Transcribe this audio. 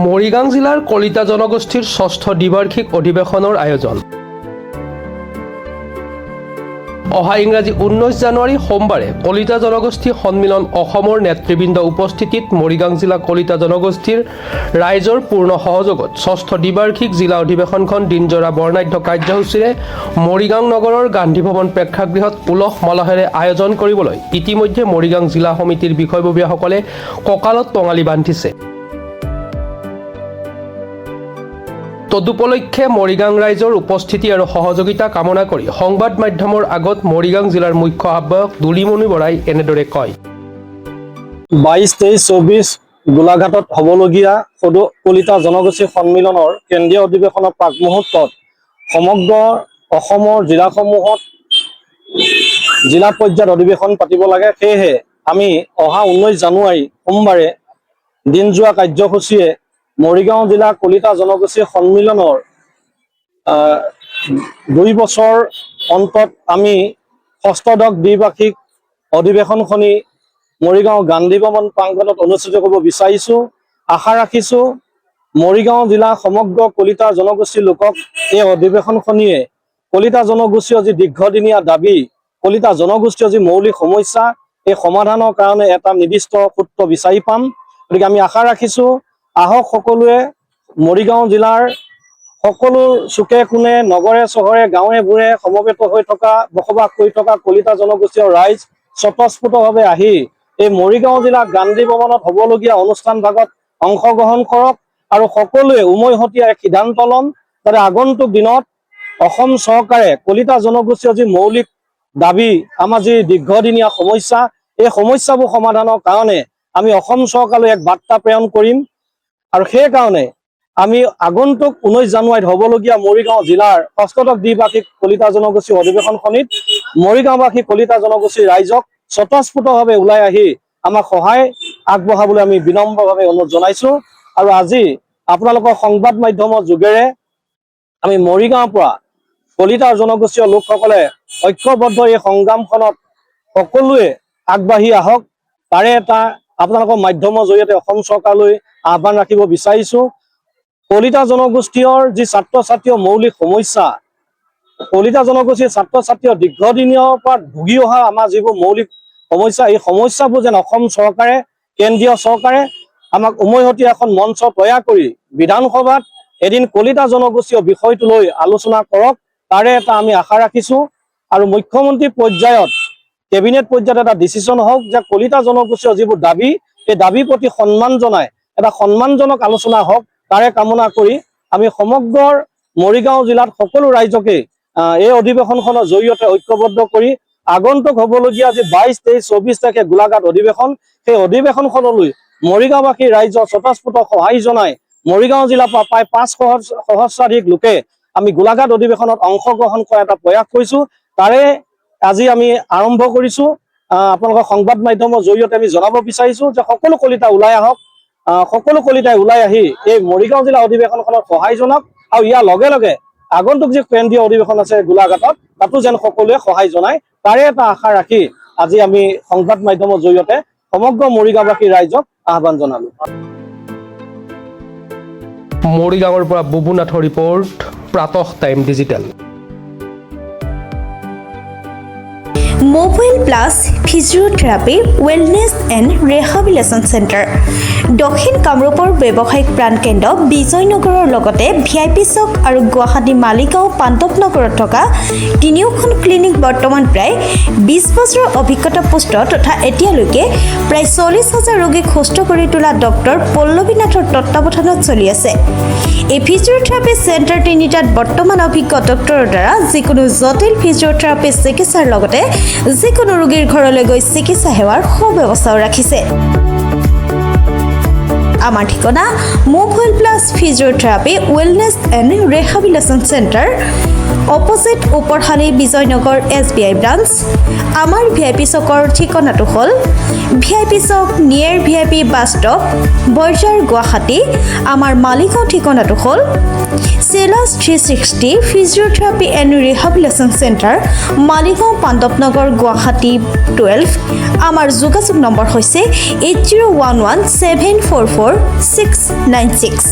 মৰিগাঁও জিলাৰ কলিতা জনগোষ্ঠীৰ ষষ্ঠ দ্বিবাৰ্ষিক অধিৱেশনৰ আয়োজন। অহা ইংৰাজী 19 জানুৱাৰী সোমবাৰে কলিতা জনগোষ্ঠী সন্মিলন অসমৰ নেতৃবৃন্দ উপস্থিতিত মৰিগাঁও জিলা কলিতা জনগোষ্ঠীৰ ৰাইজৰ পূৰ্ণ সহযোগত ষষ্ঠ দ্বিবাৰ্ষিক জিলা অধিৱেশনখন দিনজোৰা বৰ্ণাঢ্য কাৰ্যসূচীৰে মৰিগাঁও নগৰৰ গান্ধী ভৱন প্ৰেক্ষাগৃহত উলহ মালহেৰে আয়োজন কৰিবলৈ ইতিমধ্যে মৰিগাঁও জিলা সমিতিৰ বিষয়ববীয়াসকলে কঁকালত টঙালি বান্ধিছে। তদুপলক্ষে মৰিগাঁও ৰাইজৰ উপস্থিতি আৰু সহযোগিতা কামনা কৰি সংবাদ মাধ্যমৰ আগত মৰিগাঁও জিলাৰ মুখ্য আহ্বায়ক দুলিমণি বৰাই এনেদৰে কয়। 22, 23, 24 গোলাঘাটত হ'বলগীয়া কলিতা জনগোষ্ঠী সন্মিলনৰ কেন্দ্ৰীয় অধিৱেশনৰ প্ৰাক মুহূৰ্তত সমগ্ৰ অসমৰ জিলাসমূহত জিলা পৰ্যায়ত অধিৱেশন পাতিব লাগে। সেয়েহে আমি অহা 19 জানুৱাৰী সোমবাৰে দিনজোৰা কাৰ্যসূচীয়ে মৰিগাঁও জিলা কলিতা জনগোষ্ঠী সন্মিলনৰ 2 বছৰ অন্তত আমি ষষ্ঠদশ দ্বিবাৰ্ষিক অধিৱেশনখনি মৰিগাঁও গান্ধী ভৱন প্ৰাংগণত অনুষ্ঠিত কৰিব বিচাৰিছোঁ। আশা ৰাখিছোঁ মৰিগাঁও জিলা সমগ্ৰ কলিতা জনগোষ্ঠীৰ লোকক এই অধিৱেশনখনিয়ে কলিতা জনগোষ্ঠীৰ যি দীৰ্ঘদিনীয়া দাবী, কলিতা জনগোষ্ঠীৰ যি মৌলিক সমস্যা, এই সমাধানৰ কাৰণে এটা নিৰ্দিষ্ট সূত্ৰ বিচাৰি পাম। গতিকে আমি আশা ৰাখিছোঁ আহক সকলোৱে মৰিগাঁও জিলাৰ সকলো চুকে কোণে নগৰে চহৰে গাঁৱে ভূঞে সমবেত হৈ থকা বসবাস কৰি থকা কলিতা জনগোষ্ঠীয় ৰাইজ স্বতঃস্ফূৰ্তভাৱে আহি এই মৰিগাঁও জিলা গান্ধী ভৱনত হ'বলগীয়া অনুষ্ঠান ভাগত অংশগ্ৰহণ কৰক আৰু সকলোৱে উমৈহতীয়া এক সিদ্ধান্ত ল'ম যাতে আগন্তুক দিনত অসম চৰকাৰে কলিতা জনগোষ্ঠীয় যি মৌলিক দাবী, আমাৰ যি দীৰ্ঘদিনীয়া সমস্যা, এই সমস্যাবোৰ সমাধানৰ কাৰণে আমি অসম চৰকাৰলৈ এক বাৰ্তা প্ৰেৰণ কৰিম। আৰু সেইকাৰণে আমি আগন্তুক 19 জানুৱাৰীত হ'বলগীয়া মৰিগাঁও জিলাৰ ষষ্ঠদশ দ্বিবাৰ্ষিক কলিতা জনগোষ্ঠী অধিৱেশনখনিত মৰিগাঁওবাসী কলিতা জনগোষ্ঠীৰ ৰাইজক স্বতঃস্ফূৰ্তভাৱে ওলাই আহি আমাক সহায় আগবঢ়াবলৈ আমি বিনম্ৰভাৱে অনুৰোধ জনাইছোঁ। আৰু আজি আপোনালোকৰ সংবাদ মাধ্যমৰ যোগেৰে আমি মৰিগাঁৱৰ পৰা কলিতা জনগোষ্ঠীয় লোকসকলে ঐক্যবদ্ধ এই সংগ্ৰামখনত সকলোৱে আগবাঢ়ি আহক, তাৰে এটা আপোনালোকৰ মাধ্যমৰ জৰিয়তে অসম চৰকাৰলৈ আহ্বান ৰাখিব বিচাৰিছোঁ। কলিতা জনগোষ্ঠীৰ যি ছাত্ৰ ছাত্ৰীৰ মৌলিক সমস্যা, কলিতা জনগোষ্ঠীৰ ছাত্ৰ ছাত্ৰীৰ দীৰ্ঘদিনীয় পৰা ভুগি অহা আমাৰ যিবোৰ মৌলিক সমস্যা, এই সমস্যাবোৰ যেন অসম চৰকাৰে, কেন্দ্ৰীয় চৰকাৰে আমাক উমৈহতীয়া এখন মঞ্চ তৈয়াৰ কৰি বিধানসভাত এদিন কলিতা জনগোষ্ঠীয় বিষয়টো লৈ আলোচনা কৰক, তাৰে এটা আমি আশা ৰাখিছোঁ। আৰু মুখ্যমন্ত্ৰী পৰ্যায়ত কেবিনেট পৰ্যায়ত এটা ডিচিশ্যন হওক যে কলিতা জনগোষ্ঠীয় যিবোৰ দাবী, এই দাবীৰ প্ৰতি সন্মান জনাই এটা সন্মানজনক আলোচনা হওক, তাৰে কামনা কৰি আমি সমগ্ৰ মৰিগাঁও জিলাত সকলো ৰাইজকে এই অধিৱেশনখনৰ জৰিয়তে ঐক্যবদ্ধ কৰি আগন্তুক হ'বলগীয়া যি 22, 23, 24 তাৰিখে গোলাঘাট অধিৱেশন, সেই অধিৱেশনখনলৈ মৰিগাঁওবাসী ৰাইজৰ স্বতঃস্ফূৰ্ত সহায় জনাই মৰিগাঁও জিলাৰ পৰা প্ৰায় 5 সহস্ৰাধিক লোকে আমি গোলাঘাট অধিৱেশনত অংশগ্ৰহণ কৰা এটা প্ৰয়াস কৰিছোঁ। তাৰে আজি আমি আৰম্ভ কৰিছোঁ। আপোনালোকৰ সংবাদ মাধ্যমৰ জৰিয়তে আমি জনাব বিচাৰিছোঁ যে সকলো কলিতা ওলাই আহক, সকলো কলিতাই ওলাই আহি এই মৰিগাঁও জিলা অধিৱেশনখনত সহায় জনাওক আৰু ইয়াৰ লগে লগে আগন্তুক যি কেন্দ্ৰীয় অধিৱেশন আছে গোলাঘাটত, তাতো যেন সকলোৱে সহায় জনায়, তাৰে এটা আশা ৰাখি আজি আমি সংবাদ মাধ্যমৰ জৰিয়তে সমগ্ৰ মৰিগাঁওবাসী ৰাইজক আহ্বান জনালোঁ। মৰিগাঁৱৰ পৰা বুবুনাথৰ ৰিপৰ্ট, প্ৰাতঃ time digital. Mobile plus physiotherapy wellness and rehabilitation centre, দক্ষিণ কামৰূপৰ ব্যৱসায়িক প্ৰাণকেন্দ্ৰ বিজয়নগৰৰ লগতে VIP চক আৰু গুৱাহাটী মালিগাঁও পাণ্ডৱনগৰত থকা 3খন ক্লিনিক বৰ্তমান প্ৰায় 20 বছৰৰ অভিজ্ঞতা পুষ্ট তথা এতিয়ালৈকে প্ৰায় 40,000 ৰোগীক সুস্থ কৰি তোলা ডক্টৰ পল্লৱী নাথৰ তত্বাৱধানত চলি আছে। এই ফিজিঅ'থেৰাপি চেণ্টাৰ তিনিটাত বৰ্তমান অভিজ্ঞ ডক্টৰৰ দ্বাৰা যিকোনো জটিল ফিজিঅ'থেৰাপি চিকিৎসাৰ লগতে যিকোনো ৰোগীৰ ঘৰলৈ গৈ চিকিৎসা সেৱাৰ সুব্যৱস্থাও ৰাখিছে। আমাৰ ঠিকনা mobile plus physiotherapy wellness and rehabilitation centre, opposite Oporshali Bijoynagar SBI branch. আমাৰ VIP চকৰ ঠিকনাটো হ'ল VIP chowk near VIP bus stop Borjhar Guwahati. আমাৰ মালিগাঁও ঠিকনাটো হ'ল চেলাছ 360 physiotherapy and rehabilitation centre Maligaon Pandavnagar Guwahati 12। আমাৰ যোগাযোগ নম্বৰ হৈছে 8011744696।